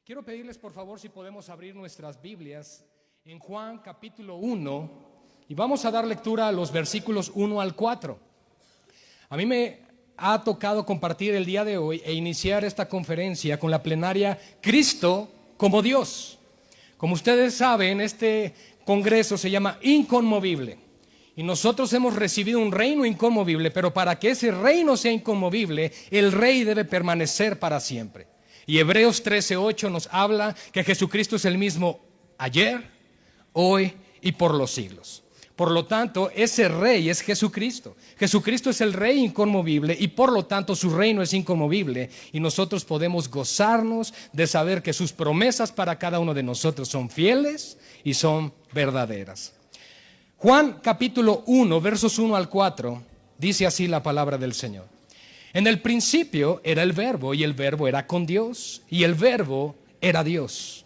Quiero pedirles por favor si podemos abrir nuestras Biblias en Juan capítulo 1 y vamos a dar lectura a los versículos 1 al 4. A mí me ha tocado compartir el día de hoy e iniciar esta conferencia con la plenaria Cristo como Dios. Como ustedes saben, este congreso se llama Inconmovible y nosotros hemos recibido un reino inconmovible, pero para que ese reino sea inconmovible, el rey debe permanecer para siempre. Y Hebreos 13:8 nos habla que Jesucristo es el mismo ayer, hoy y por los siglos. Por lo tanto, ese rey es Jesucristo. Jesucristo es el rey inconmovible y por lo tanto su reino es inconmovible. Y nosotros podemos gozarnos de saber que sus promesas para cada uno de nosotros son fieles y son verdaderas. Juan capítulo 1, versos 1 al 4, dice así la palabra del Señor. En el principio era el Verbo, y el Verbo era con Dios, y el Verbo era Dios.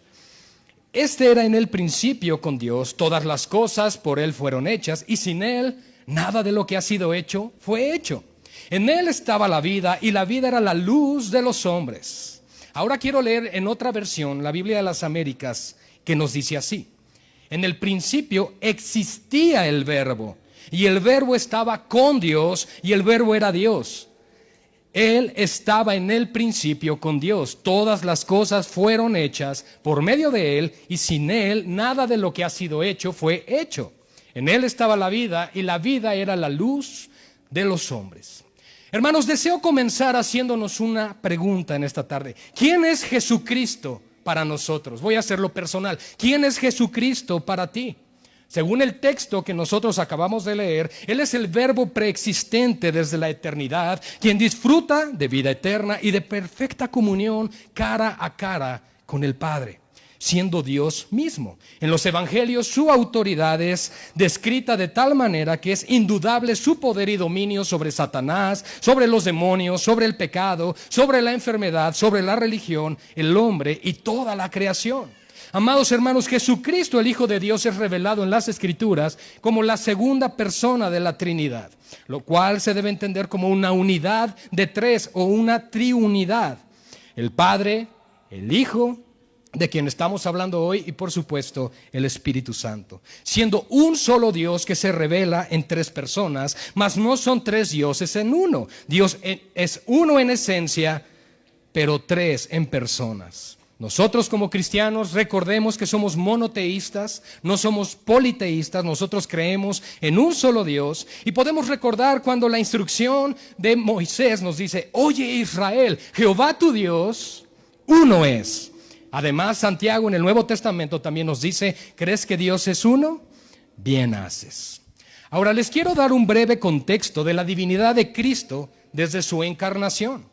Este era en el principio con Dios, todas las cosas por Él fueron hechas, y sin Él nada de lo que ha sido hecho fue hecho. En Él estaba la vida, y la vida era la luz de los hombres. Ahora quiero leer en otra versión, la Biblia de las Américas, que nos dice así. En el principio existía el Verbo, y el Verbo estaba con Dios, y el Verbo era Dios. Él estaba en el principio con Dios. Todas las cosas fueron hechas por medio de Él, y sin Él nada de lo que ha sido hecho fue hecho. En Él estaba la vida, y la vida era la luz de los hombres. Hermanos, deseo comenzar haciéndonos una pregunta en esta tarde. ¿Quién es Jesucristo para nosotros? Voy a hacerlo personal. ¿Quién es Jesucristo para ti? Según el texto que nosotros acabamos de leer, Él es el Verbo preexistente desde la eternidad, quien disfruta de vida eterna y de perfecta comunión cara a cara con el Padre, siendo Dios mismo. En los evangelios su autoridad es descrita de tal manera que es indudable su poder y dominio sobre Satanás, sobre los demonios, sobre el pecado, sobre la enfermedad, sobre la religión, el hombre y toda la creación. Amados hermanos, Jesucristo, el Hijo de Dios, es revelado en las Escrituras como la segunda persona de la Trinidad, lo cual se debe entender como una unidad de tres o una triunidad. El Padre, el Hijo, de quien estamos hablando hoy, y por supuesto el Espíritu Santo, siendo un solo Dios que se revela en tres personas, mas no son tres dioses en uno. Dios es uno en esencia, pero tres en personas. Nosotros como cristianos recordemos que somos monoteístas, no somos politeístas, nosotros creemos en un solo Dios y podemos recordar cuando la instrucción de Moisés nos dice, oye Israel, Jehová tu Dios, uno es. Además, Santiago en el Nuevo Testamento también nos dice, ¿crees que Dios es uno? Bien haces. Ahora les quiero dar un breve contexto de la divinidad de Cristo desde su encarnación.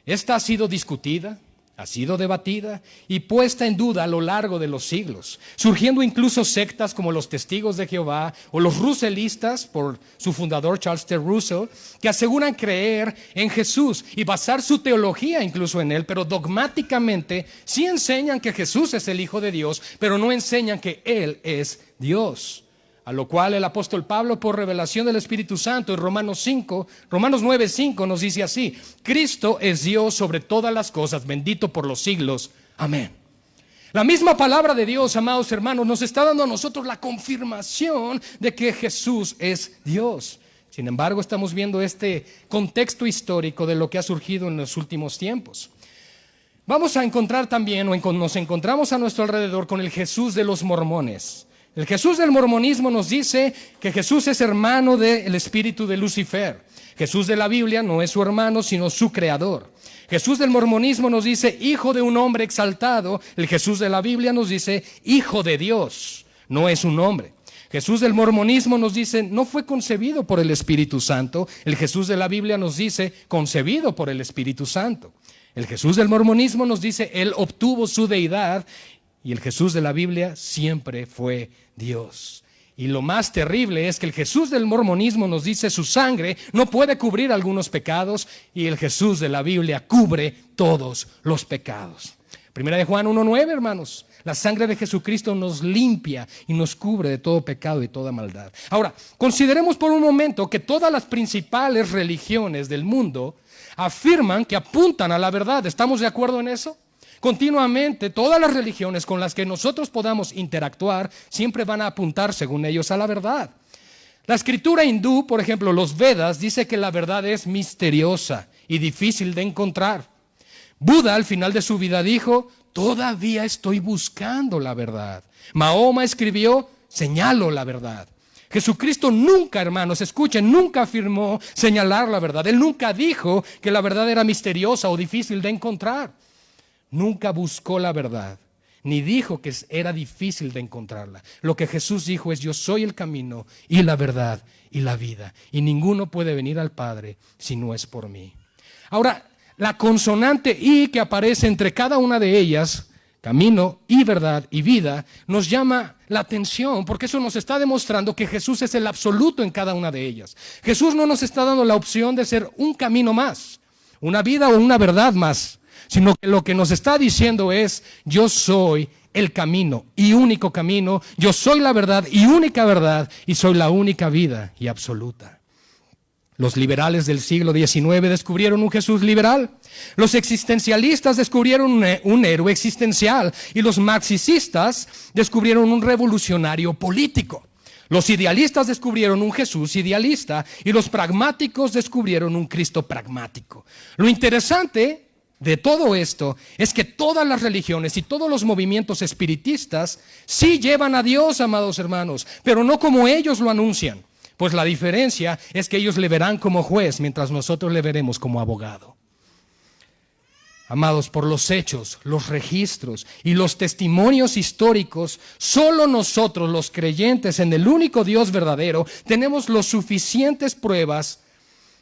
Esta ha sido discutida, ha sido debatida y puesta en duda a lo largo de los siglos, surgiendo incluso sectas como los Testigos de Jehová o los russellistas por su fundador Charles T. Russell, que aseguran creer en Jesús y basar su teología incluso en Él, pero dogmáticamente sí enseñan que Jesús es el Hijo de Dios, pero no enseñan que Él es Dios. A lo cual el apóstol Pablo, por revelación del Espíritu Santo, en Romanos 9:5 nos dice así, Cristo es Dios sobre todas las cosas, bendito por los siglos. Amén. La misma palabra de Dios, amados hermanos, nos está dando a nosotros la confirmación de que Jesús es Dios. Sin embargo, estamos viendo este contexto histórico de lo que ha surgido en los últimos tiempos. Vamos a encontrar también, nos encontramos a nuestro alrededor con el Jesús de los mormones. El Jesús del mormonismo nos dice que Jesús es hermano del espíritu de Lucifer. Jesús de la Biblia no es su hermano, sino su creador. Jesús del mormonismo nos dice hijo de un hombre exaltado. El Jesús de la Biblia nos dice hijo de Dios, no es un hombre. Jesús del mormonismo nos dice no fue concebido por el Espíritu Santo. El Jesús de la Biblia nos dice concebido por el Espíritu Santo. El Jesús del mormonismo nos dice él obtuvo su deidad. Y el Jesús de la Biblia siempre fue Dios. Y lo más terrible es que el Jesús del mormonismo nos dice su sangre no puede cubrir algunos pecados y el Jesús de la Biblia cubre todos los pecados. Primera de Juan 1:9, hermanos. La sangre de Jesucristo nos limpia y nos cubre de todo pecado y toda maldad. Ahora, consideremos por un momento que todas las principales religiones del mundo afirman que apuntan a la verdad. ¿Estamos de acuerdo en eso? Continuamente, todas las religiones con las que nosotros podamos interactuar siempre van a apuntar, según ellos, a la verdad. La escritura hindú, por ejemplo, los Vedas, dice que la verdad es misteriosa y difícil de encontrar. Buda, al final de su vida, dijo: todavía estoy buscando la verdad. Mahoma escribió: señalo la verdad. Jesucristo nunca, hermanos, escuchen, nunca afirmó señalar la verdad. Él nunca dijo que la verdad era misteriosa o difícil de encontrar. Nunca buscó la verdad, ni dijo que era difícil de encontrarla. Lo que Jesús dijo es: yo soy el camino y la verdad y la vida, y ninguno puede venir al Padre si no es por mí. Ahora, la consonante I que aparece entre cada una de ellas, camino y verdad y vida, nos llama la atención, porque eso nos está demostrando que Jesús es el absoluto en cada una de ellas. Jesús no nos está dando la opción de ser un camino más, una vida o una verdad más, sino que lo que nos está diciendo es: yo soy el camino y único camino, yo soy la verdad y única verdad, y soy la única vida y absoluta. Los liberales del siglo XIX descubrieron un Jesús liberal. Los existencialistas descubrieron un héroe existencial. Y los marxistas descubrieron un revolucionario político. Los idealistas descubrieron un Jesús idealista. Y los pragmáticos descubrieron un Cristo pragmático. Lo interesante de todo esto es que todas las religiones y todos los movimientos espiritistas sí llevan a Dios, amados hermanos, pero no como ellos lo anuncian. Pues la diferencia es que ellos le verán como juez, mientras nosotros le veremos como abogado. Amados, por los hechos, los registros y los testimonios históricos, solo nosotros, los creyentes en el único Dios verdadero, tenemos las suficientes pruebas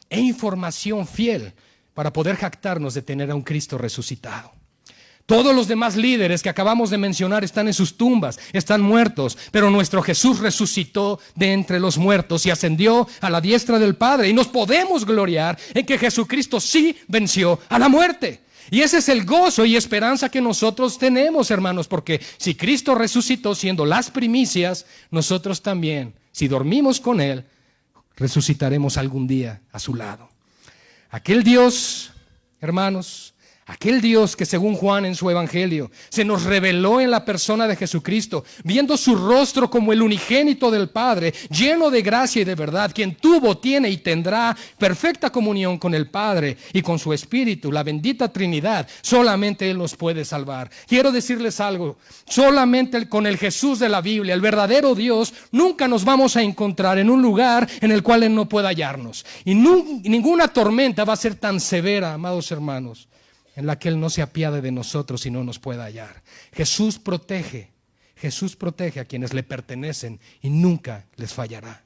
e información fiel para poder jactarnos de tener a un Cristo resucitado. Todos los demás líderes que acabamos de mencionar están en sus tumbas, están muertos, pero nuestro Jesús resucitó de entre los muertos y ascendió a la diestra del Padre, y nos podemos gloriar en que Jesucristo sí venció a la muerte. Y ese es el gozo y esperanza que nosotros tenemos, hermanos, porque si Cristo resucitó siendo las primicias, nosotros también, si dormimos con Él, resucitaremos algún día a su lado. Aquel Dios, hermanos, aquel Dios que según Juan en su evangelio se nos reveló en la persona de Jesucristo, viendo su rostro como el unigénito del Padre, lleno de gracia y de verdad, quien tuvo, tiene y tendrá perfecta comunión con el Padre y con su Espíritu, la bendita Trinidad, solamente Él nos puede salvar. Quiero decirles algo: solamente con el Jesús de la Biblia, el verdadero Dios, nunca nos vamos a encontrar en un lugar en el cual Él no pueda hallarnos. Y ninguna tormenta va a ser tan severa, amados hermanos, en la que Él no se apiade de nosotros y no nos pueda hallar. Jesús protege a quienes le pertenecen y nunca les fallará.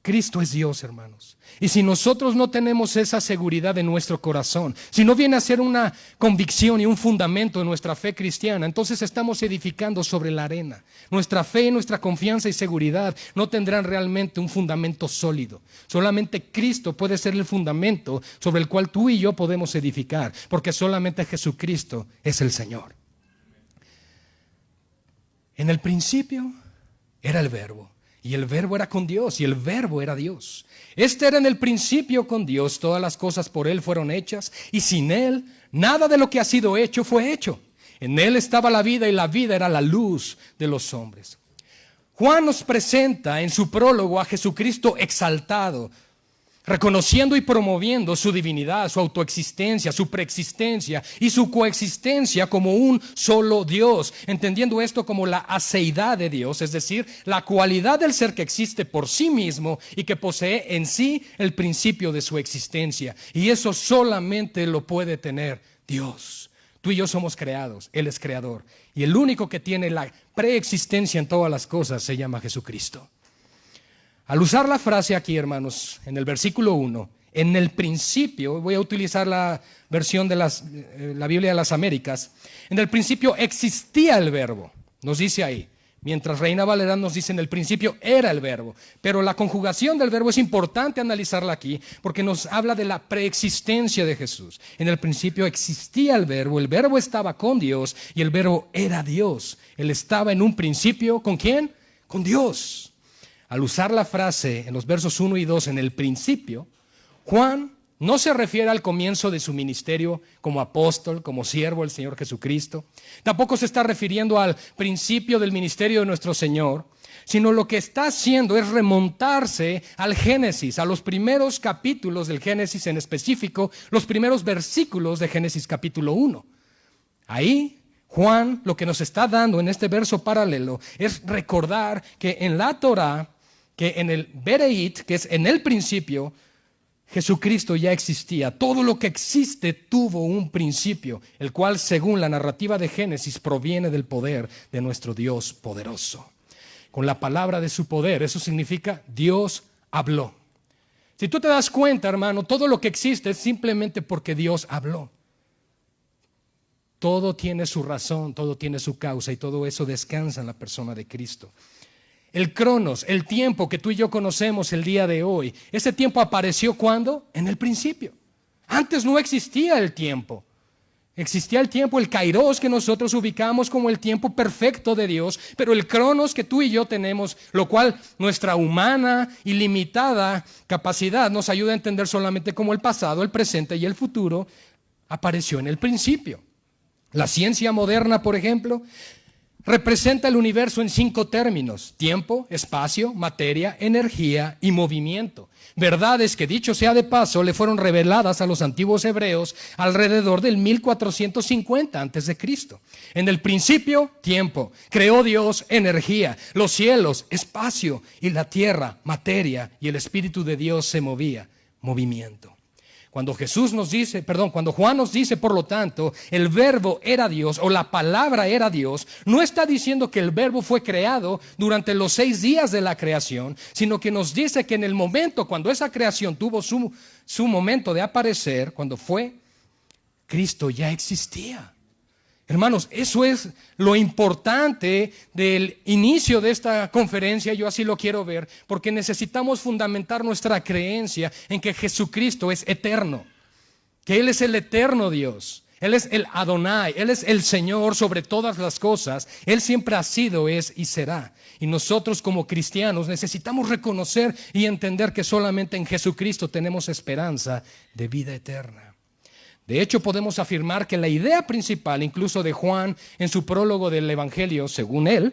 Cristo es Dios, hermanos. Y si nosotros no tenemos esa seguridad en nuestro corazón, si no viene a ser una convicción y un fundamento de nuestra fe cristiana, entonces estamos edificando sobre la arena. Nuestra fe, nuestra confianza y seguridad no tendrán realmente un fundamento sólido. Solamente Cristo puede ser el fundamento sobre el cual tú y yo podemos edificar, porque solamente Jesucristo es el Señor. En el principio era el Verbo. Y el Verbo era con Dios, y el Verbo era Dios. Este era en el principio con Dios, todas las cosas por Él fueron hechas, y sin Él, nada de lo que ha sido hecho fue hecho. En Él estaba la vida, y la vida era la luz de los hombres. Juan nos presenta en su prólogo a Jesucristo exaltado, reconociendo y promoviendo su divinidad, su autoexistencia, su preexistencia y su coexistencia como un solo Dios, entendiendo esto como la aceidad de Dios, es decir, la cualidad del ser que existe por sí mismo y que posee en sí el principio de su existencia. Y eso solamente lo puede tener Dios. Tú y yo somos creados, Él es creador, y el único que tiene la preexistencia en todas las cosas se llama Jesucristo. Al usar la frase aquí, hermanos, en el versículo 1, en el principio, voy a utilizar la versión de la Biblia de las Américas, en el principio existía el Verbo, nos dice ahí. Mientras Reina Valera nos dice en el principio era el Verbo. Pero la conjugación del verbo es importante analizarla aquí porque nos habla de la preexistencia de Jesús. En el principio existía el Verbo estaba con Dios y el Verbo era Dios. Él estaba en un principio, ¿con quién? Con Dios. Al usar la frase en los versos 1 y 2 en el principio, Juan No se refiere al comienzo de su ministerio como apóstol, como siervo del Señor Jesucristo. Tampoco se está refiriendo al principio del ministerio de nuestro Señor, sino lo que está haciendo es remontarse al Génesis, a los primeros capítulos del Génesis, en específico, los primeros versículos de Génesis capítulo 1. Ahí Juan lo que nos está dando en este verso paralelo es recordar que en la Torah, que en el Bereit, que es en el principio, Jesucristo ya existía. Todo lo que existe tuvo un principio, el cual, según la narrativa de Génesis, proviene del poder de nuestro Dios poderoso. Con la palabra de su poder, eso significa Dios habló. Si tú te das cuenta, hermano, todo lo que existe es simplemente porque Dios habló. Todo tiene su razón, todo tiene su causa y todo eso descansa en la persona de Cristo. El cronos, el tiempo que tú y yo conocemos el día de hoy, ese tiempo apareció ¿cuándo? En el principio. Antes no existía el tiempo. Existía el tiempo, el kairos, que nosotros ubicamos como el tiempo perfecto de Dios, pero el cronos que tú y yo tenemos, lo cual nuestra humana y limitada capacidad nos ayuda a entender solamente como el pasado, el presente y el futuro, apareció en el principio. La ciencia moderna, por ejemplo, representa el universo en 5 términos: tiempo, espacio, materia, energía y movimiento. Verdades que, dicho sea de paso, le fueron reveladas a los antiguos hebreos alrededor del 1450 a.C. En el principio, tiempo. Creó Dios energía. Los cielos, espacio, y la tierra, materia, y el Espíritu de Dios se movía, movimiento. Cuando Juan nos dice, por lo tanto, el verbo era Dios o la palabra era Dios, no está diciendo que el verbo fue creado durante los 6 días de la creación, sino que nos dice que en el momento cuando esa creación tuvo su momento de aparecer, cuando fue, Cristo ya existía. Hermanos, eso es lo importante del inicio de esta conferencia. Yo así lo quiero ver, porque necesitamos fundamentar nuestra creencia en que Jesucristo es eterno, que Él es el eterno Dios. Él es el Adonai, Él es el Señor sobre todas las cosas. Él siempre ha sido, es y será. Y nosotros como cristianos necesitamos reconocer y entender que solamente en Jesucristo tenemos esperanza de vida eterna. De hecho, podemos afirmar que la idea principal, incluso de Juan en su prólogo del Evangelio, según él,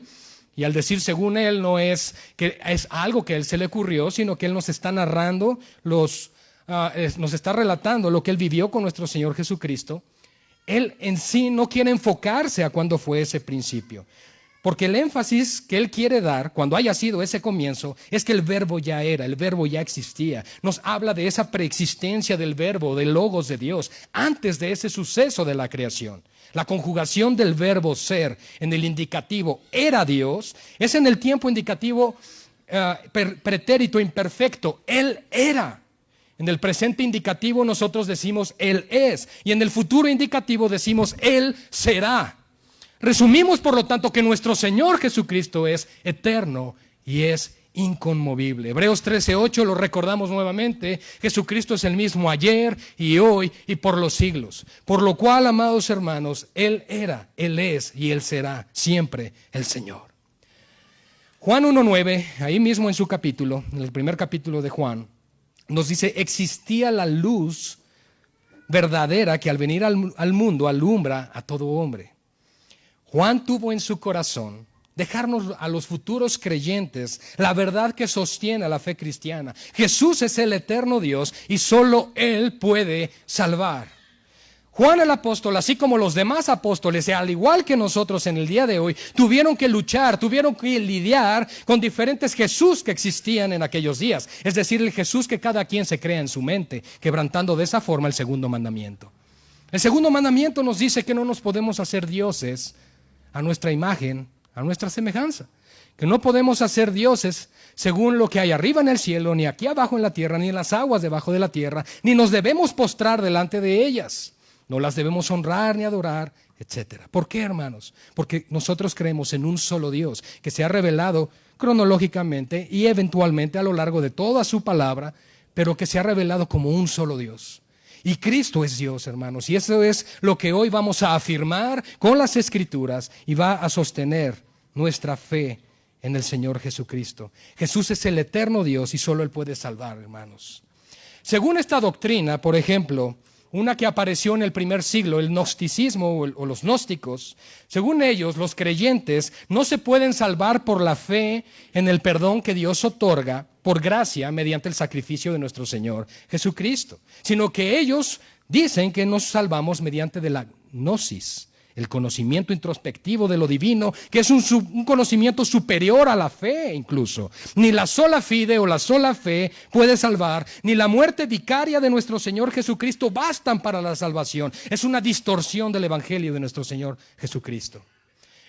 y al decir según él no es que es algo que a él se le ocurrió, sino que él nos está narrando, nos está relatando lo que él vivió con nuestro Señor Jesucristo. Él en sí no quiere enfocarse a cuándo fue ese principio, porque el énfasis que él quiere dar cuando haya sido ese comienzo es que el verbo ya era, el verbo ya existía. Nos habla de esa preexistencia del verbo, del logos de Dios, antes de ese suceso de la creación. La conjugación del verbo ser en el indicativo era Dios, es en el tiempo indicativo pretérito imperfecto, Él era. En el presente indicativo nosotros decimos Él es, y en el futuro indicativo decimos Él será. Resumimos, por lo tanto, que nuestro Señor Jesucristo es eterno y es inconmovible. Hebreos 13:8 lo recordamos nuevamente. Jesucristo es el mismo ayer y hoy y por los siglos. Por lo cual, amados hermanos, Él era, Él es y Él será siempre el Señor. Juan 1:9, ahí mismo en su capítulo, en el primer capítulo de Juan, nos dice: existía la luz verdadera que al venir al mundo alumbra a todo hombre. Juan tuvo en su corazón dejarnos a los futuros creyentes la verdad que sostiene a la fe cristiana. Jesús es el eterno Dios y solo Él puede salvar. Juan el apóstol, así como los demás apóstoles, al igual que nosotros en el día de hoy, tuvieron que luchar, tuvieron que lidiar con diferentes Jesús que existían en aquellos días. Es decir, el Jesús que cada quien se crea en su mente, quebrantando de esa forma el segundo mandamiento. El segundo mandamiento nos dice que no nos podemos hacer dioses a nuestra imagen, a nuestra semejanza. Que no podemos hacer dioses según lo que hay arriba en el cielo, ni aquí abajo en la tierra, ni en las aguas debajo de la tierra, ni nos debemos postrar delante de ellas. No las debemos honrar ni adorar, etc. ¿Por qué, hermanos? Porque nosotros creemos en un solo Dios que se ha revelado cronológicamente y eventualmente a lo largo de toda su palabra, pero que se ha revelado como un solo Dios. Y Cristo es Dios, hermanos, y eso es lo que hoy vamos a afirmar con las Escrituras y va a sostener nuestra fe en el Señor Jesucristo. Jesús es el eterno Dios y solo Él puede salvar, hermanos. Según esta doctrina, por ejemplo, una que apareció en el primer siglo, el gnosticismo o los gnósticos, según ellos, los creyentes no se pueden salvar por la fe en el perdón que Dios otorga por gracia mediante el sacrificio de nuestro Señor Jesucristo, sino que ellos dicen que nos salvamos mediante de la gnosis, el conocimiento introspectivo de lo divino, que es un conocimiento superior a la fe incluso. Ni la sola fide o la sola fe puede salvar, ni la muerte vicaria de nuestro Señor Jesucristo bastan para la salvación. Es una distorsión del evangelio de nuestro Señor Jesucristo.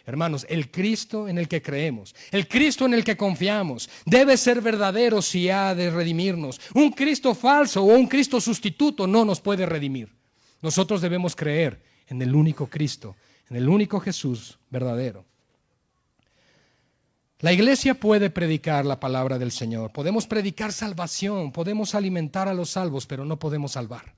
Hermanos, el Cristo en el que creemos, el Cristo en el que confiamos, debe ser verdadero si ha de redimirnos. Un Cristo falso o un Cristo sustituto no nos puede redimir. Nosotros debemos creer en el único Cristo, en el único Jesús verdadero. La iglesia puede predicar la palabra del Señor. Podemos predicar salvación, podemos alimentar a los salvos, pero no podemos salvar.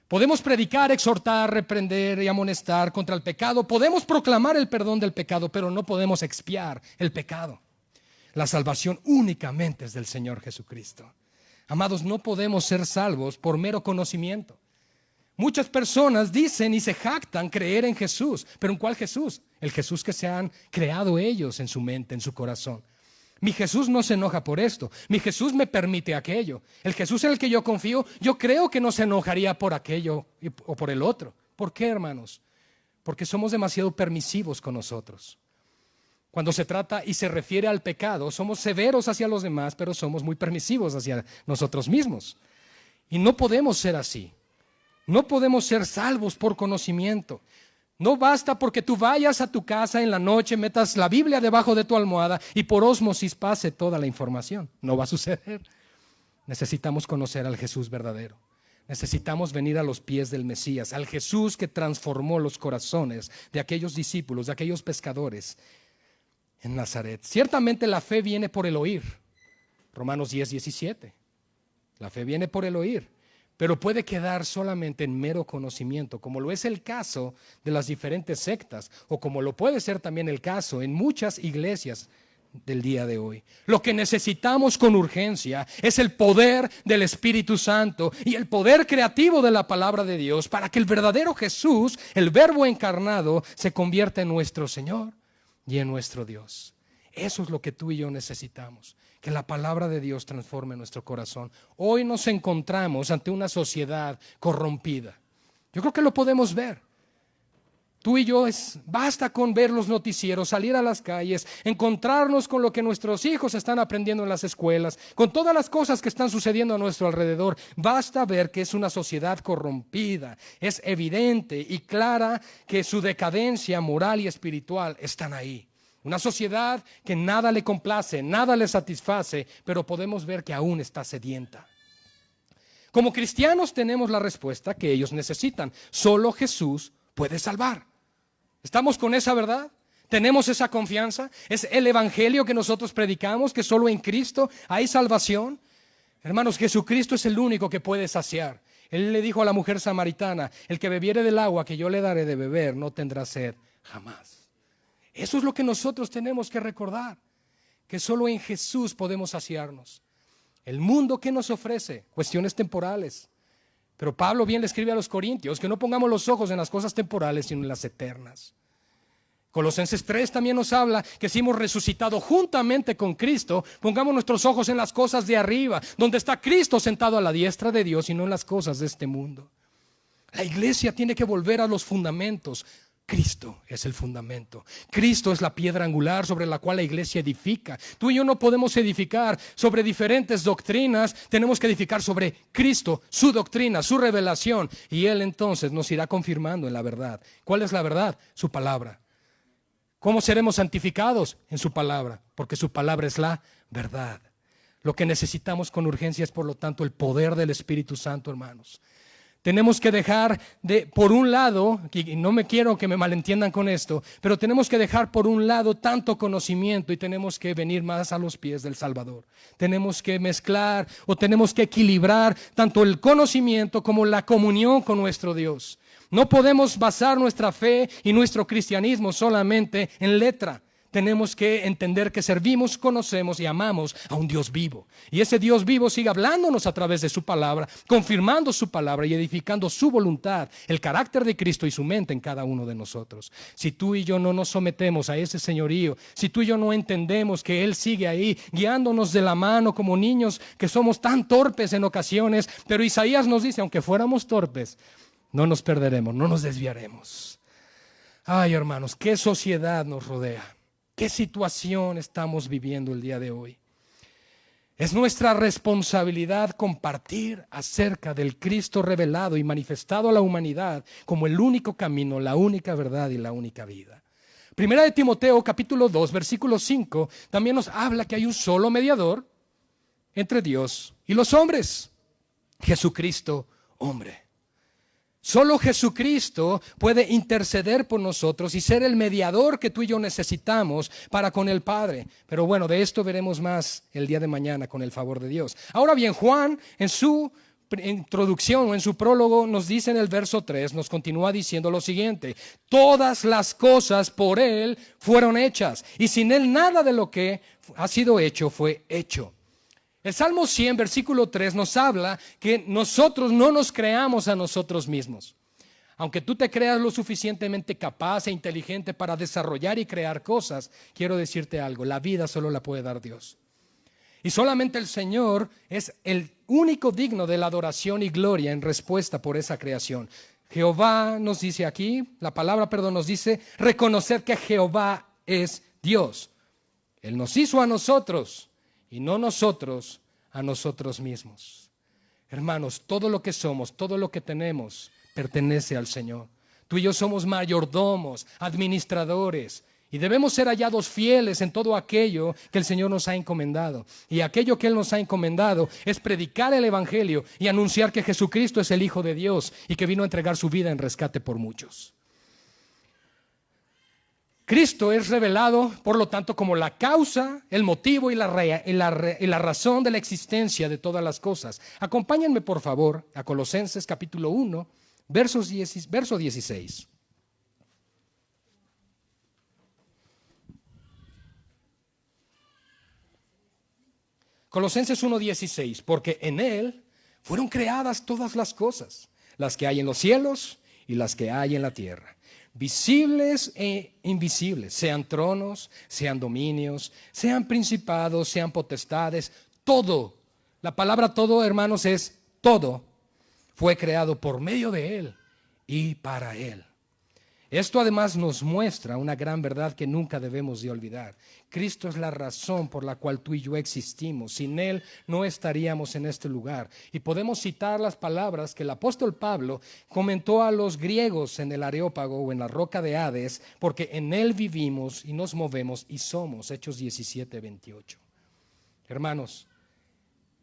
Podemos predicar, exhortar, reprender y amonestar contra el pecado. Podemos proclamar el perdón del pecado, pero no podemos expiar el pecado. La salvación únicamente es del Señor Jesucristo. Amados, no podemos ser salvos por mero conocimiento. Muchas personas dicen y se jactan creer en Jesús. ¿Pero en cuál Jesús? El Jesús que se han creado ellos en su mente, en su corazón. Mi Jesús no se enoja por esto. Mi Jesús me permite aquello. El Jesús en el que yo confío, yo creo que no se enojaría por aquello o por el otro. ¿Por qué, hermanos? Porque somos demasiado permisivos con nosotros. Cuando se trata y se refiere al pecado, somos severos hacia los demás, pero somos muy permisivos hacia nosotros mismos. Y no podemos ser así. No podemos ser salvos por conocimiento. No basta porque tú vayas a tu casa en la noche, metas la Biblia debajo de tu almohada y por ósmosis pase toda la información. No va a suceder. Necesitamos conocer al Jesús verdadero. Necesitamos venir a los pies del Mesías, al Jesús que transformó los corazones de aquellos discípulos, de aquellos pescadores en Nazaret. Ciertamente la fe viene por el oír. Romanos 10:17. La fe viene por el oír. Pero puede quedar solamente en mero conocimiento, como lo es el caso de las diferentes sectas, o como lo puede ser también el caso en muchas iglesias del día de hoy. Lo que necesitamos con urgencia es el poder del Espíritu Santo y el poder creativo de la palabra de Dios para que el verdadero Jesús, el Verbo encarnado, se convierta en nuestro Señor y en nuestro Dios. Eso es lo que tú y yo necesitamos. Que la palabra de Dios transforme nuestro corazón. Hoy nos encontramos ante una sociedad corrompida. Yo creo que lo podemos ver. Tú y yo, basta con ver los noticieros, salir a las calles, encontrarnos con lo que nuestros hijos están aprendiendo en las escuelas, con todas las cosas que están sucediendo a nuestro alrededor. Basta ver que es una sociedad corrompida. Es evidente y clara que su decadencia moral y espiritual están ahí. Una sociedad que nada le complace, nada le satisface, pero podemos ver que aún está sedienta. Como cristianos tenemos la respuesta que ellos necesitan. Solo Jesús puede salvar. ¿Estamos con esa verdad? ¿Tenemos esa confianza? ¿Es el evangelio que nosotros predicamos, que solo en Cristo hay salvación? Hermanos, Jesucristo es el único que puede saciar. Él le dijo a la mujer samaritana: el que bebiere del agua que yo le daré de beber no tendrá sed jamás. Eso es lo que nosotros tenemos que recordar, que solo en Jesús podemos saciarnos. El mundo, ¿qué nos ofrece? Cuestiones temporales. Pero Pablo bien le escribe a los corintios que no pongamos los ojos en las cosas temporales, sino en las eternas. Colosenses 3 también nos habla que si hemos resucitado juntamente con Cristo, pongamos nuestros ojos en las cosas de arriba, donde está Cristo sentado a la diestra de Dios y no en las cosas de este mundo. La iglesia tiene que volver a los fundamentos. Cristo es el fundamento. Cristo es la piedra angular sobre la cual la iglesia edifica. Tú y yo no podemos edificar sobre diferentes doctrinas. Tenemos que edificar sobre Cristo, su doctrina, su revelación. Y Él entonces nos irá confirmando en la verdad. ¿Cuál es la verdad? Su palabra. ¿Cómo seremos santificados? En su palabra, porque su palabra es la verdad. Lo que necesitamos con urgencia es, por lo tanto, el poder del Espíritu Santo, hermanos. Tenemos que dejar por un lado, y no me quiero que me malentiendan con esto, pero tenemos que dejar por un lado tanto conocimiento y tenemos que venir más a los pies del Salvador. Tenemos que mezclar o tenemos que equilibrar tanto el conocimiento como la comunión con nuestro Dios. No podemos basar nuestra fe y nuestro cristianismo solamente en letra. tenemos que entender que servimos, conocemos y amamos a un Dios vivo. Y ese Dios vivo sigue hablándonos a través de su palabra, confirmando su palabra y edificando su voluntad, el carácter de Cristo y su mente en cada uno de nosotros. Si tú y yo no nos sometemos a ese señorío, si tú y yo no entendemos que Él sigue ahí guiándonos de la mano como niños que somos tan torpes en ocasiones, pero Isaías nos dice, aunque fuéramos torpes, no nos perderemos, no nos desviaremos. Ay, hermanos, qué sociedad nos rodea. ¿Qué situación estamos viviendo el día de hoy? Es nuestra responsabilidad compartir acerca del Cristo revelado y manifestado a la humanidad como el único camino, la única verdad y la única vida. Primera de Timoteo, capítulo 2, versículo 5, también nos habla que hay un solo mediador entre Dios y los hombres, Jesucristo, hombre. Solo Jesucristo puede interceder por nosotros y ser el mediador que tú y yo necesitamos para con el Padre. Pero bueno, de esto veremos más el día de mañana con el favor de Dios. Ahora bien, Juan en su introducción o en su prólogo nos dice en el verso 3, nos continúa diciendo lo siguiente: todas las cosas por Él fueron hechas y sin Él nada de lo que ha sido hecho fue hecho. El Salmo 100, versículo 3 nos habla que nosotros no nos creamos a nosotros mismos. Aunque tú te creas lo suficientemente capaz e inteligente para desarrollar y crear cosas, quiero decirte algo, la vida solo la puede dar Dios. Y solamente el Señor es el único digno de la adoración y gloria en respuesta por esa creación. Jehová nos dice aquí, la palabra nos dice, reconocer que Jehová es Dios. Él nos hizo a nosotros y no nosotros a nosotros mismos. Hermanos, todo lo que somos, todo lo que tenemos, pertenece al Señor. Tú y yo somos mayordomos, administradores, y debemos ser hallados fieles en todo aquello que el Señor nos ha encomendado. Y aquello que Él nos ha encomendado es predicar el Evangelio y anunciar que Jesucristo es el Hijo de Dios y que vino a entregar su vida en rescate por muchos. Cristo es revelado, por lo tanto, como la causa, el motivo y la razón de la existencia de todas las cosas. Acompáñenme, por favor, a Colosenses capítulo 1, verso 16. Colosenses 1:16, porque en Él fueron creadas todas las cosas, las que hay en los cielos y las que hay en la tierra, visibles e invisibles, sean tronos, sean dominios, sean principados, sean potestades, todo. La palabra todo, hermanos, es todo. Fue creado por medio de Él y para Él. Esto además nos muestra una gran verdad que nunca debemos de olvidar. Cristo es la razón por la cual tú y yo existimos. Sin Él no estaríamos en este lugar. Y podemos citar las palabras que el apóstol Pablo comentó a los griegos en el Areópago o en la roca de Hades, porque en Él vivimos y nos movemos y somos. Hechos 17:28. Hermanos,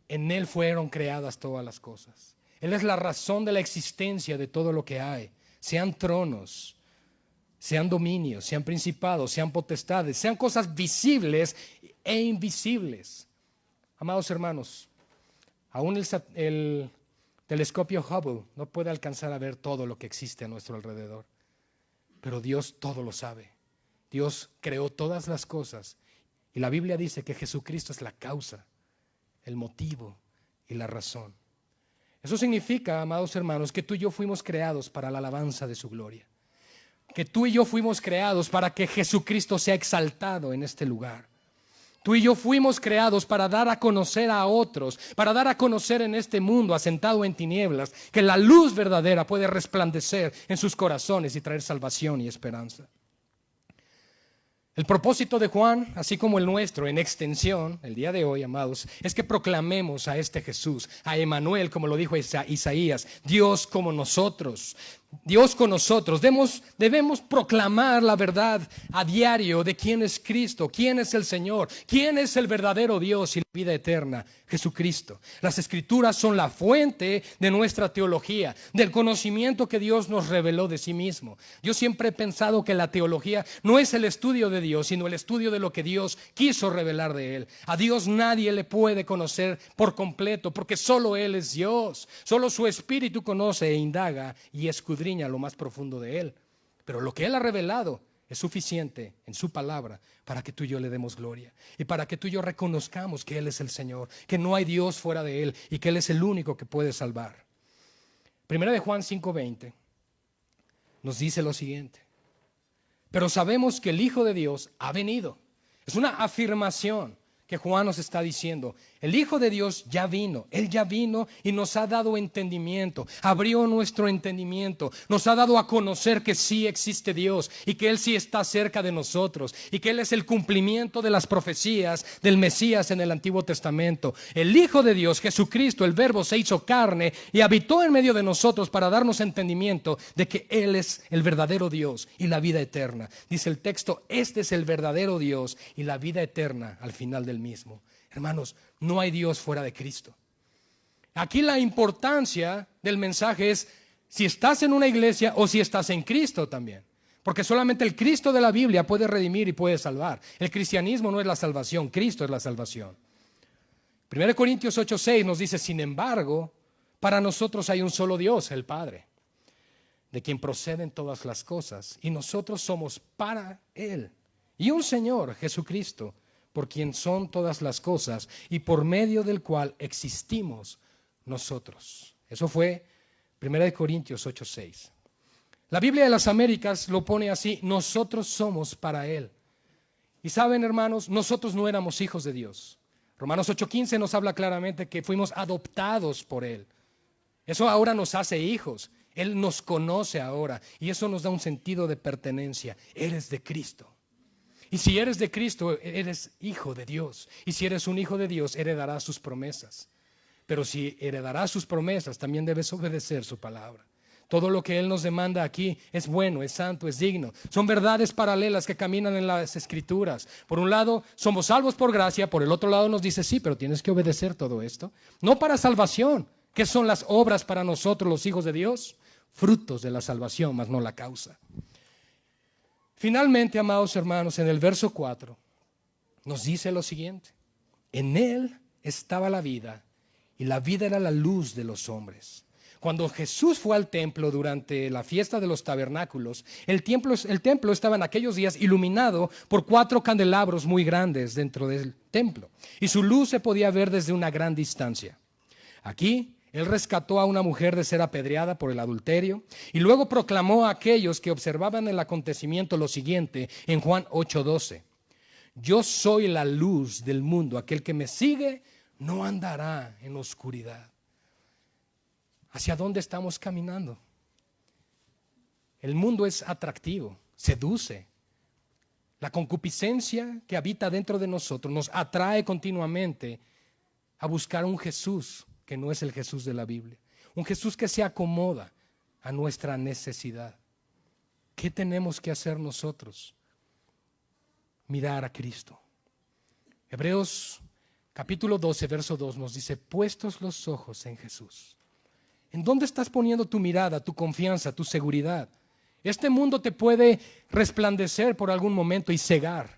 en Él fueron creadas todas las cosas. Él es la razón de la existencia de todo lo que hay. Sean tronos, sean dominios, sean principados, sean potestades, sean cosas visibles e invisibles. Amados hermanos, aún el telescopio Hubble no puede alcanzar a ver todo lo que existe a nuestro alrededor, pero Dios todo lo sabe. Dios creó todas las cosas y la Biblia dice que Jesucristo es la causa, el motivo y la razón. Eso significa, amados hermanos, que tú y yo fuimos creados para la alabanza de su gloria. Que tú y yo fuimos creados para que Jesucristo sea exaltado en este lugar. Tú y yo fuimos creados para dar a conocer a otros, para dar a conocer en este mundo asentado en tinieblas, que la luz verdadera puede resplandecer en sus corazones y traer salvación y esperanza. El propósito de Juan, así como el nuestro en extensión, el día de hoy, amados, es que proclamemos a este Jesús, a Emmanuel, como lo dijo Isaías, Dios como nosotros. Dios con nosotros. Debemos proclamar la verdad a diario de quién es Cristo, quién es el Señor, quién es el verdadero Dios y la vida eterna, Jesucristo. Las Escrituras son la fuente de nuestra teología, del conocimiento que Dios nos reveló de sí mismo. Yo siempre he pensado que la teología no es el estudio de Dios, sino el estudio de lo que Dios quiso revelar de Él. A Dios nadie le puede conocer por completo, porque solo Él es Dios. Solo su Espíritu conoce e indaga y escudriña lo más profundo de Él. Pero lo que Él ha revelado es suficiente en su palabra para que tú y yo le demos gloria y para que tú y yo reconozcamos que Él es el Señor, que no hay Dios fuera de Él y que Él es el único que puede salvar. Primera de Juan 5:20 nos dice lo siguiente: pero sabemos que el Hijo de Dios ha venido. Es una afirmación que Juan nos está diciendo. El Hijo de Dios ya vino, Él ya vino y nos ha dado entendimiento, abrió nuestro entendimiento, nos ha dado a conocer que sí existe Dios y que Él sí está cerca de nosotros y que Él es el cumplimiento de las profecías del Mesías en el Antiguo Testamento. El Hijo de Dios, Jesucristo, el Verbo, se hizo carne y habitó en medio de nosotros para darnos entendimiento de que Él es el verdadero Dios y la vida eterna. Dice el texto, este es el verdadero Dios y la vida eterna al final del mismo. Hermanos, no hay Dios fuera de Cristo. Aquí la importancia del mensaje es si estás en una iglesia o si estás en Cristo también. Porque solamente el Cristo de la Biblia puede redimir y puede salvar. El cristianismo no es la salvación, Cristo es la salvación. 1 Corintios 8:6 nos dice, sin embargo, para nosotros hay un solo Dios, el Padre, de quien proceden todas las cosas, y nosotros somos para Él. Y un Señor, Jesucristo, por quien son todas las cosas y por medio del cual existimos nosotros. Eso fue 1 Corintios 8:6. La Biblia de las Américas lo pone así: nosotros somos para Él. Y saben, hermanos, nosotros no éramos hijos de Dios. Romanos 8:15 nos habla claramente que fuimos adoptados por Él. Eso ahora nos hace hijos. Él nos conoce ahora y eso nos da un sentido de pertenencia. Eres de Cristo. Y si eres de Cristo, eres hijo de Dios. Y si eres un hijo de Dios, heredarás sus promesas. Pero si heredarás sus promesas, también debes obedecer su palabra. Todo lo que Él nos demanda aquí es bueno, es santo, es digno. Son verdades paralelas que caminan en las Escrituras. Por un lado, somos salvos por gracia. Por el otro lado nos dice, sí, pero tienes que obedecer todo esto. No para salvación. ¿Qué son las obras para nosotros, los hijos de Dios? Frutos de la salvación, mas no la causa. Finalmente, amados hermanos, en el verso 4 nos dice lo siguiente: en Él estaba la vida y la vida era la luz de los hombres. Cuando Jesús fue al templo durante la fiesta de los tabernáculos, el templo estaba en aquellos días iluminado por 4 candelabros muy grandes dentro del templo y su luz se podía ver desde una gran distancia. Aquí Él rescató a una mujer de ser apedreada por el adulterio y luego proclamó a aquellos que observaban el acontecimiento lo siguiente en Juan 8:12: yo soy la luz del mundo, aquel que me sigue no andará en oscuridad. ¿Hacia dónde estamos caminando? El mundo es atractivo, seduce. La concupiscencia que habita dentro de nosotros nos atrae continuamente a buscar un Jesús que no es el Jesús de la Biblia. Un Jesús que se acomoda a nuestra necesidad. ¿Qué tenemos que hacer nosotros? Mirar a Cristo. Hebreos capítulo 12, verso 2 nos dice: puestos los ojos en Jesús. ¿En dónde estás poniendo tu mirada, tu confianza, tu seguridad? Este mundo te puede resplandecer por algún momento y cegar,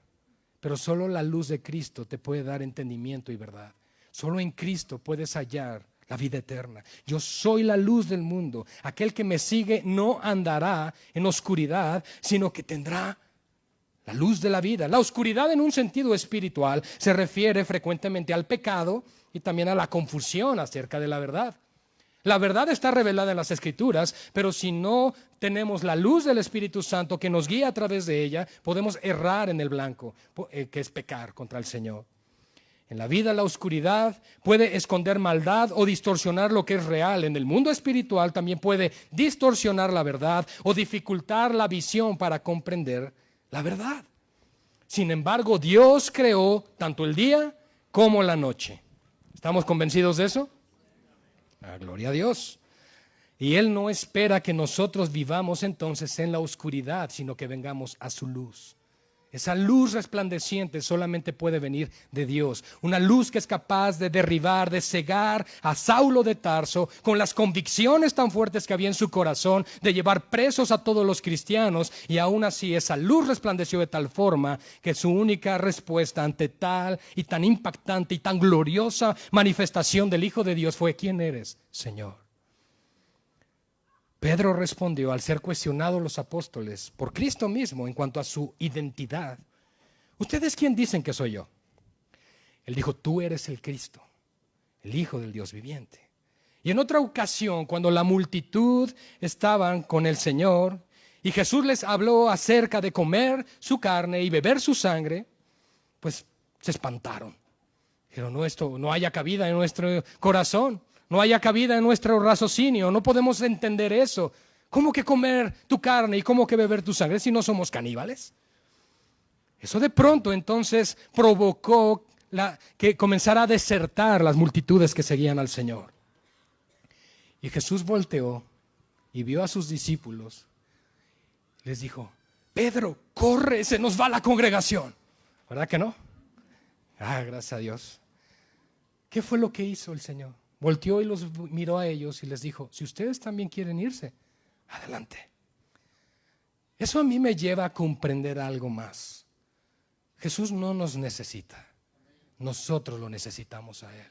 pero solo la luz de Cristo te puede dar entendimiento y verdad. Solo en Cristo puedes hallar la vida eterna. Yo soy la luz del mundo. Aquel que me sigue no andará en oscuridad, sino que tendrá la luz de la vida. La oscuridad en un sentido espiritual se refiere frecuentemente al pecado y también a la confusión acerca de la verdad. La verdad está revelada en las Escrituras, pero si no tenemos la luz del Espíritu Santo que nos guía a través de ella, podemos errar en el blanco, que es pecar contra el Señor. En la vida, la oscuridad puede esconder maldad o distorsionar lo que es real. En el mundo espiritual también puede distorsionar la verdad o dificultar la visión para comprender la verdad. Sin embargo, Dios creó tanto el día como la noche. ¿Estamos convencidos de eso? Gloria a Dios. Y Él no espera que nosotros vivamos entonces en la oscuridad, sino que vengamos a su luz. Esa luz resplandeciente solamente puede venir de Dios. Una luz que es capaz de derribar, de cegar a Saulo de Tarso con las convicciones tan fuertes que había en su corazón, de llevar presos a todos los cristianos. Y aún así esa luz resplandeció de tal forma que su única respuesta ante tal y tan impactante y tan gloriosa manifestación del Hijo de Dios fue: ¿quién eres, Señor? Pedro respondió al ser cuestionados los apóstoles por Cristo mismo en cuanto a su identidad: ¿ustedes quién dicen que soy yo? Él dijo: tú eres el Cristo, el Hijo del Dios viviente. Y en otra ocasión, cuando la multitud estaban con el Señor y Jesús les habló acerca de comer su carne y beber su sangre, pues se espantaron. Dijeron: no, esto no haya cabida en nuestro corazón, no haya cabida en nuestro raciocinio, no podemos entender eso. ¿Cómo que comer tu carne y cómo que beber tu sangre si no somos caníbales? Eso de pronto entonces provocó que comenzara a desertar las multitudes que seguían al Señor. Y Jesús volteó y vio a sus discípulos. Les dijo: Pedro, corre, se nos va la congregación. ¿Verdad que no? Gracias a Dios. ¿Qué fue lo que hizo el Señor? Volteó y los miró a ellos y les dijo: si ustedes también quieren irse, adelante. Eso a mí me lleva a comprender algo más. Jesús no nos necesita, nosotros lo necesitamos a Él.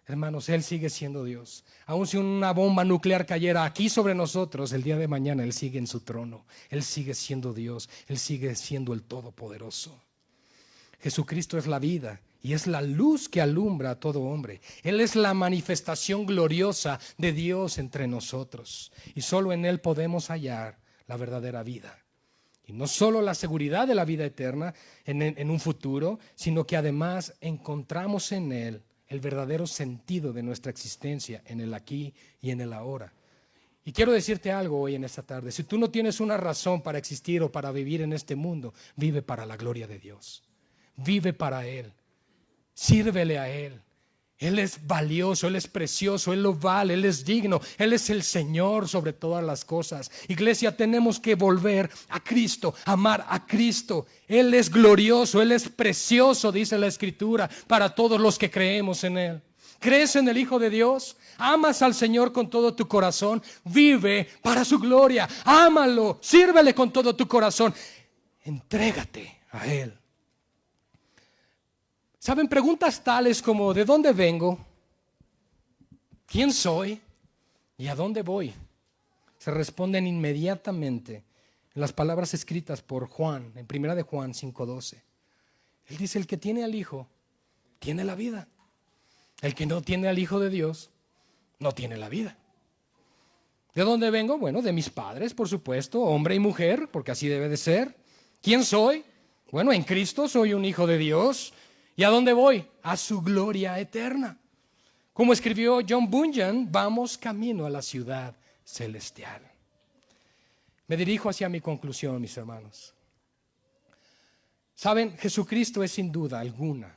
Hermanos, Él sigue siendo Dios. Aun si una bomba nuclear cayera aquí sobre nosotros, el día de mañana Él sigue en su trono. Él sigue siendo Dios, Él sigue siendo el Todopoderoso. Jesucristo es la vida y es la luz que alumbra a todo hombre. Él es la manifestación gloriosa de Dios entre nosotros. Y solo en Él podemos hallar la verdadera vida. Y no solo la seguridad de la vida eterna en un futuro, sino que además encontramos en Él el verdadero sentido de nuestra existencia en el aquí y en el ahora. Y quiero decirte algo hoy en esta tarde: si tú no tienes una razón para existir o para vivir en este mundo, vive para la gloria de Dios. Vive para Él, sírvele a Él. Él es valioso, Él es precioso, Él lo vale, Él es digno, Él es el Señor sobre todas las cosas. Iglesia, tenemos que volver a Cristo, amar a Cristo. Él es glorioso, Él es precioso, dice la Escritura, para todos los que creemos en Él. ¿Crees en el Hijo de Dios? ¿Amas al Señor con todo tu corazón? Vive para su gloria, ámalo, sírvele con todo tu corazón, entrégate a Él. ¿Saben? Preguntas tales como: ¿de dónde vengo? ¿Quién soy? ¿Y a dónde voy? Se responden inmediatamente en las palabras escritas por Juan, en 1 de Juan 5:12. Él dice: el que tiene al Hijo, tiene la vida. El que no tiene al Hijo de Dios, no tiene la vida. ¿De dónde vengo? Bueno, de mis padres, por supuesto, hombre y mujer, porque así debe de ser. ¿Quién soy? Bueno, en Cristo soy un hijo de Dios. ¿Y a dónde voy? A su gloria eterna. Como escribió John Bunyan, vamos camino a la ciudad celestial. Me dirijo hacia mi conclusión, mis hermanos. Saben, Jesucristo es sin duda alguna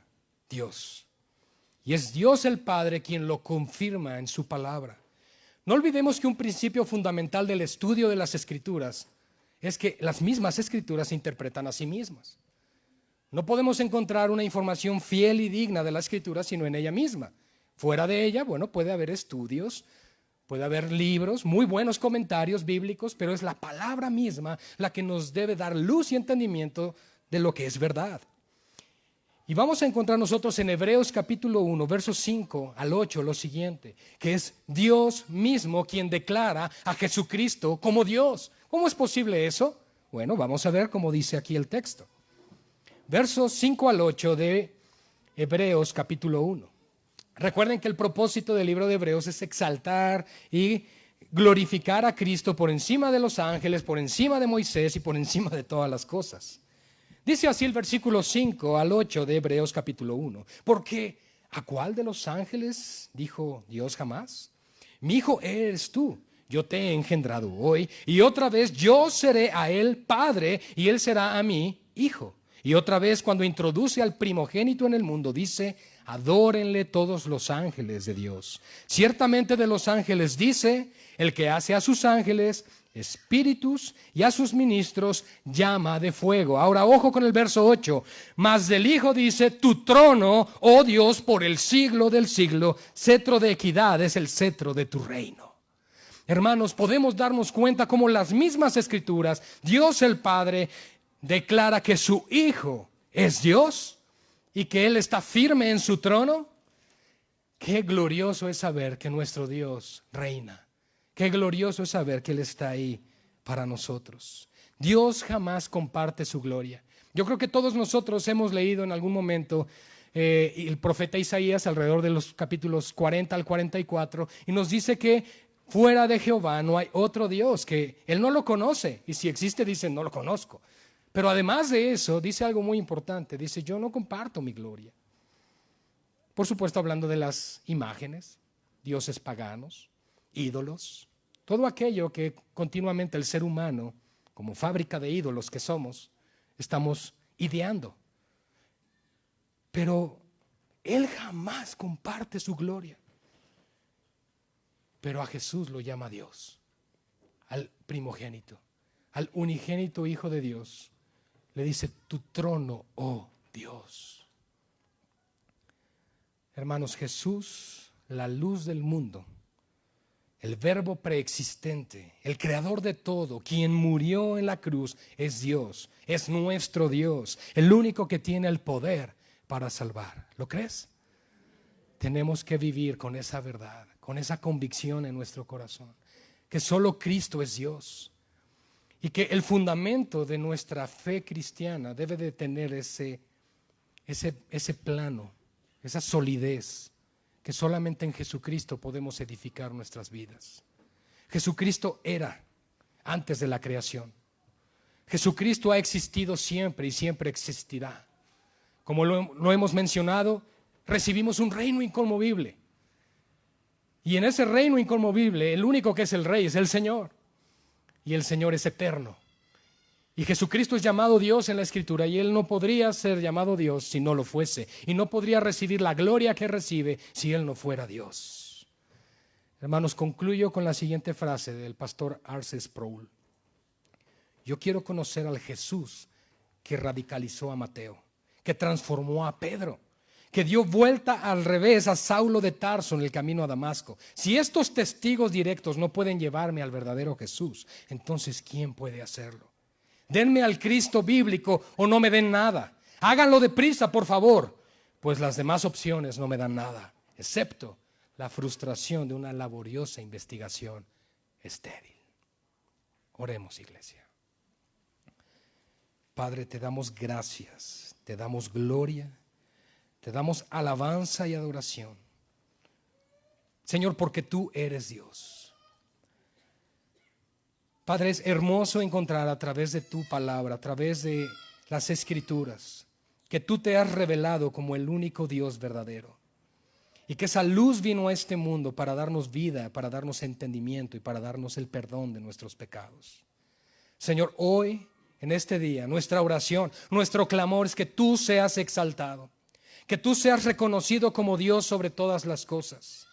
Dios. Y es Dios el Padre quien lo confirma en su palabra. No olvidemos que un principio fundamental del estudio de las Escrituras es que las mismas Escrituras se interpretan a sí mismas. No podemos encontrar una información fiel y digna de la Escritura sino en ella misma. Fuera de ella, bueno, puede haber estudios, puede haber libros, muy buenos comentarios bíblicos, pero es la palabra misma la que nos debe dar luz y entendimiento de lo que es verdad. Y vamos a encontrar nosotros en Hebreos capítulo 1, versos 5 al 8 lo siguiente, que es Dios mismo quien declara a Jesucristo como Dios. ¿Cómo es posible eso? Bueno, vamos a ver cómo dice aquí el texto. Versos 5 al 8 de Hebreos capítulo 1. Recuerden que el propósito del libro de Hebreos es exaltar y glorificar a Cristo por encima de los ángeles, por encima de Moisés y por encima de todas las cosas. Dice así el versículo 5 al 8 de Hebreos capítulo 1. Porque ¿a cuál de los ángeles dijo Dios jamás? Mi hijo eres tú, yo te he engendrado hoy, y otra vez yo seré a él padre y él será a mí hijo. Y otra vez cuando introduce al primogénito en el mundo dice: adórenle todos los ángeles de Dios. Ciertamente de los ángeles dice: el que hace a sus ángeles espíritus y a sus ministros llama de fuego. Ahora ojo con el verso 8. Mas del Hijo dice: tu trono, oh Dios, por el siglo del siglo, cetro de equidad es el cetro de tu reino. Hermanos, podemos darnos cuenta cómo las mismas Escrituras, Dios el Padre declara que su Hijo es Dios y que Él está firme en su trono. Qué glorioso es saber que nuestro Dios reina, Qué glorioso es saber que Él está ahí para nosotros. Dios jamás comparte su gloria. Yo creo que todos nosotros hemos leído en algún momento el profeta Isaías alrededor de los capítulos 40 al 44 y nos dice que fuera de Jehová no hay otro Dios, que Él no lo conoce, y si existe dice no lo conozco. Pero además de eso dice algo muy importante, dice yo no comparto mi gloria. Por supuesto hablando de las imágenes, dioses paganos, ídolos, todo aquello que continuamente el ser humano, como fábrica de ídolos que somos, estamos ideando. Pero Él jamás comparte su gloria. Pero a Jesús lo llama Dios, al primogénito, al unigénito Hijo de Dios. Le dice, tu trono, oh Dios. Hermanos, Jesús, la luz del mundo, el verbo preexistente, el creador de todo, quien murió en la cruz, es Dios, es nuestro Dios, el único que tiene el poder para salvar. ¿Lo crees? Tenemos que vivir con esa verdad, con esa convicción en nuestro corazón, que solo Cristo es Dios y que el fundamento de nuestra fe cristiana debe de tener ese plano, esa solidez, que solamente en Jesucristo podemos edificar nuestras vidas. Jesucristo era antes de la creación. Jesucristo ha existido siempre y siempre existirá. Como lo hemos mencionado, recibimos un reino inconmovible. Y en ese reino inconmovible, el único que es el Rey es el Señor. Y el Señor es eterno. Y Jesucristo es llamado Dios en la Escritura, y Él no podría ser llamado Dios si no lo fuese, y no podría recibir la gloria que recibe si Él no fuera Dios. Hermanos, concluyo con la siguiente frase del pastor R.C. Sproul. Yo quiero conocer al Jesús que radicalizó a Mateo, que transformó a Pedro, que dio vuelta al revés a Saulo de Tarso en el camino a Damasco. Si estos testigos directos no pueden llevarme al verdadero Jesús, entonces ¿quién puede hacerlo? Denme al Cristo bíblico o no me den nada. Háganlo deprisa, por favor, pues las demás opciones no me dan nada, excepto la frustración de una laboriosa investigación estéril. Oremos, iglesia. Padre, te damos gracias, te damos gloria, te damos alabanza y adoración. Señor, porque tú eres Dios. Padre, es hermoso encontrar a través de tu palabra, a través de las Escrituras, que tú te has revelado como el único Dios verdadero. Y que esa luz vino a este mundo para darnos vida, para darnos entendimiento y para darnos el perdón de nuestros pecados. Señor, hoy, en este día, nuestra oración, nuestro clamor es que tú seas exaltado, que tú seas reconocido como Dios sobre todas las cosas.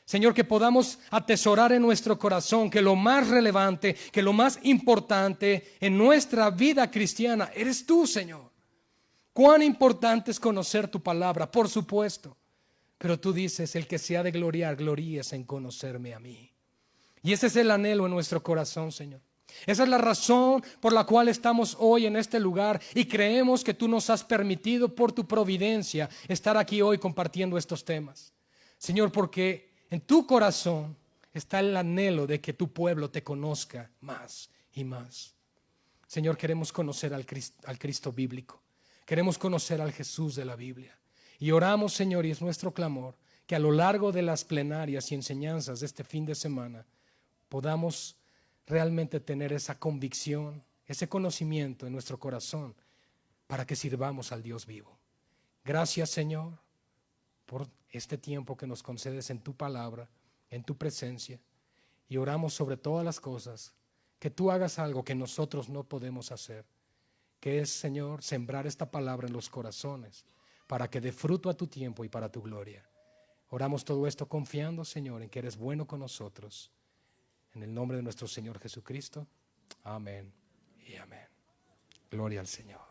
Señor, que podamos atesorar en nuestro corazón que lo más relevante, que lo más importante en nuestra vida cristiana eres tú, Señor. Cuán importante es conocer tu palabra, por supuesto. Pero tú dices, el que se ha de gloriar, gloríese en conocerme a mí. Y ese es el anhelo en nuestro corazón, Señor. Esa es la razón por la cual estamos hoy en este lugar y creemos que tú nos has permitido por tu providencia estar aquí hoy compartiendo estos temas. Señor, porque en tu corazón está el anhelo de que tu pueblo te conozca más y más. Señor, queremos conocer al Cristo bíblico. Queremos conocer al Jesús de la Biblia. Y oramos, Señor, y es nuestro clamor, que a lo largo de las plenarias y enseñanzas de este fin de semana podamos realmente tener esa convicción, ese conocimiento en nuestro corazón para que sirvamos al Dios vivo. Gracias, Señor, por este tiempo que nos concedes en tu palabra, en tu presencia, y oramos sobre todas las cosas que tú hagas algo que nosotros no podemos hacer, que es, Señor, sembrar esta palabra en los corazones para que dé fruto a tu tiempo y para tu gloria. Oramos todo esto confiando, Señor, en que eres bueno con nosotros. En el nombre de nuestro Señor Jesucristo. Amén y amén. Gloria al Señor.